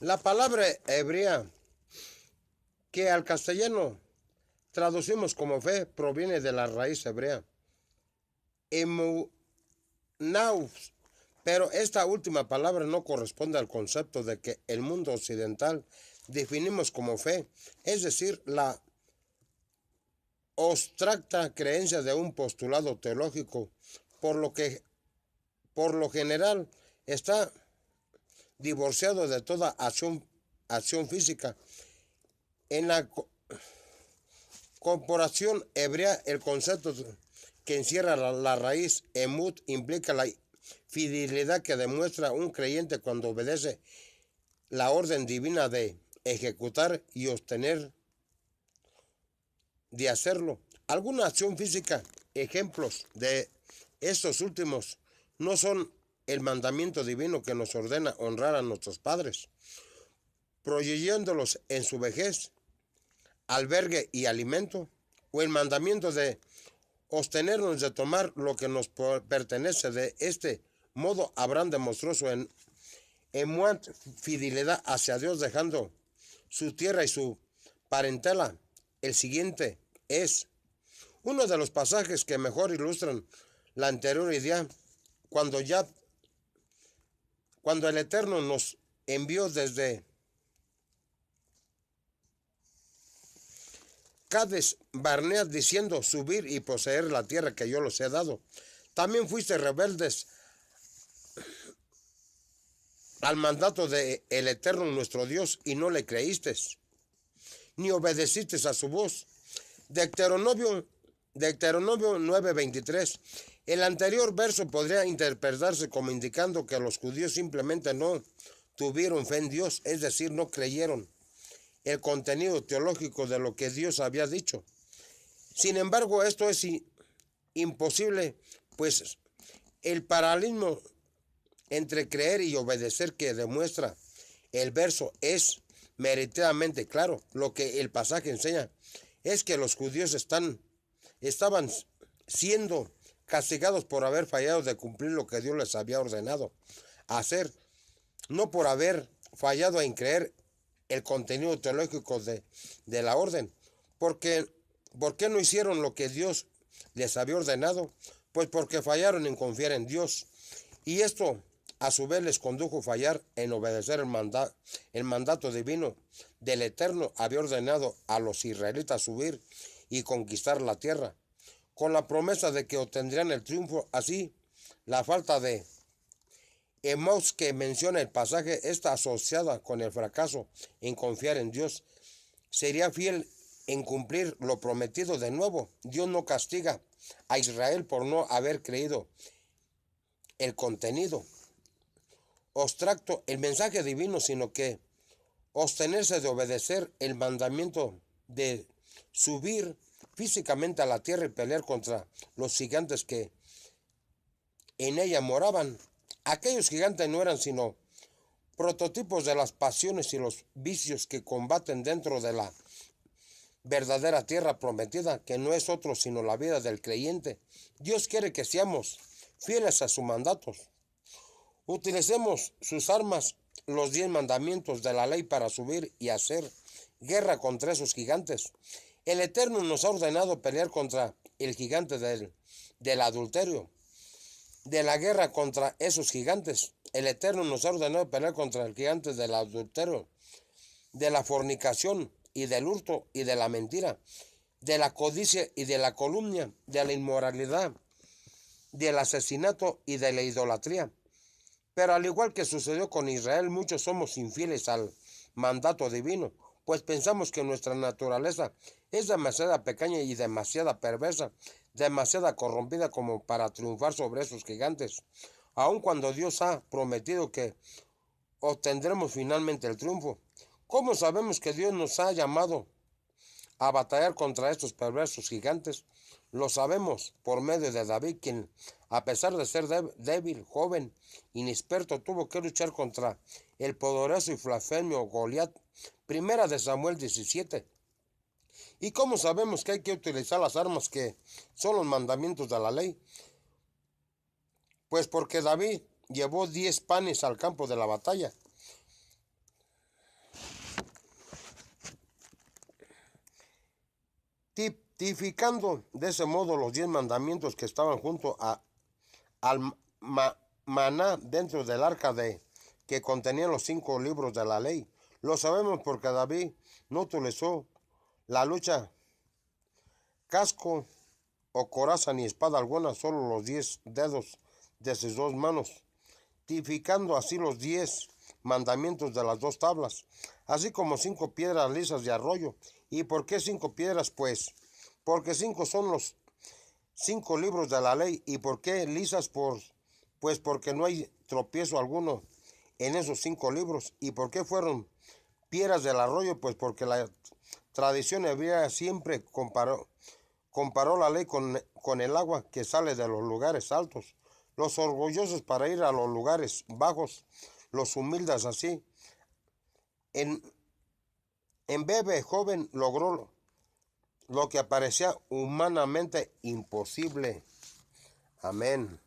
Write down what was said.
La palabra hebrea que al castellano traducimos como fe proviene de la raíz hebrea emunaus, pero esta última palabra no corresponde al concepto de que el mundo occidental definimos como fe, es decir, la abstracta creencia de un postulado teológico, por lo que por lo general está divorciado de toda acción física. En la corporación hebrea, el concepto que encierra la raíz emut implica la fidelidad que demuestra un creyente cuando obedece la orden divina de ejecutar y obtener de hacerlo. Alguna acción física, ejemplos de estos últimos, no son el mandamiento divino que nos ordena honrar a nuestros padres, proveyéndolos en su vejez, albergue y alimento, o el mandamiento de abstenernos de tomar lo que nos pertenece. De este modo, Abraham demostró su emuante fidelidad hacia Dios, dejando su tierra y su parentela. El siguiente es uno de los pasajes que mejor ilustran la anterior idea, cuando el Eterno nos envió desde Cades Barnea diciendo: subir y poseer la tierra que yo los he dado. También fuiste rebeldes al mandato de el Eterno nuestro Dios y no le creíste, ni obedeciste a su voz. Deuteronomio 9:23. El anterior verso podría interpretarse como indicando que los judíos simplemente no tuvieron fe en Dios, es decir, no creyeron el contenido teológico de lo que Dios había dicho. Sin embargo, esto es imposible, pues el paralelismo entre creer y obedecer que demuestra el verso es meritadamente claro. Lo que el pasaje enseña es que los judíos estaban siendo castigados por haber fallado de cumplir lo que Dios les había ordenado hacer, no por haber fallado en creer el contenido teológico de la orden. ¿Por qué no hicieron lo que Dios les había ordenado? Pues porque fallaron en confiar en Dios. Y esto a su vez les condujo a fallar en obedecer el mandato divino del Eterno. Había ordenado a los israelitas subir y conquistar la tierra, con la promesa de que obtendrían el triunfo. Así, la falta de Emaús que menciona el pasaje está asociada con el fracaso en confiar en Dios. Sería fiel en cumplir lo prometido. De nuevo, Dios no castiga a Israel por no haber creído el contenido abstracto, el mensaje divino, sino que abstenerse de obedecer el mandamiento de subir físicamente a la tierra y pelear contra los gigantes que en ella moraban. Aquellos gigantes no eran sino prototipos de las pasiones y los vicios que combaten dentro de la verdadera tierra prometida, que no es otro sino la vida del creyente. Dios quiere que seamos fieles a sus mandatos. Utilicemos sus armas, los 10 mandamientos de la ley, para subir y hacer guerra contra esos gigantes. El Eterno nos ha ordenado pelear contra el gigante del adulterio, de la guerra contra esos gigantes. El Eterno nos ha ordenado pelear contra el gigante del adulterio, de la fornicación y del hurto y de la mentira, de la codicia y de la calumnia, de la inmoralidad, del asesinato y de la idolatría. Pero al igual que sucedió con Israel, muchos somos infieles al mandato divino, pues pensamos que nuestra naturaleza es demasiado pequeña y demasiado perversa, demasiado corrompida como para triunfar sobre esos gigantes, aun cuando Dios ha prometido que obtendremos finalmente el triunfo. ¿Cómo sabemos que Dios nos ha llamado a batallar contra estos perversos gigantes? Lo sabemos por medio de David, quien, a pesar de ser débil, joven, inexperto, tuvo que luchar contra el poderoso y blasfemo Goliat. Primera de Samuel 17. ¿Y cómo sabemos que hay que utilizar las armas que son los mandamientos de la ley? Pues porque David llevó 10 panes al campo de la batalla. tipificando de ese modo los 10 mandamientos que estaban junto al maná dentro del arca que contenían los 5 libros de la ley. Lo sabemos porque David no utilizó la lucha, casco o coraza ni espada alguna, solo los 10 dedos de sus 2 manos, tipificando así los 10 mandamientos de las 2 tablas, así como 5 piedras lisas de arroyo. ¿Y por qué 5 piedras? Pues porque 5 son los 5 libros de la ley. ¿Y por qué lisas? Pues porque no hay tropiezo alguno en esos 5 libros. ¿Y por qué fueron piedras del arroyo? Pues porque la tradición hebrea siempre comparó la ley con el agua que sale de los lugares altos. Los orgullosos para ir a los lugares bajos, los humildes así. En breve joven logró lo que parecía humanamente imposible. Amén.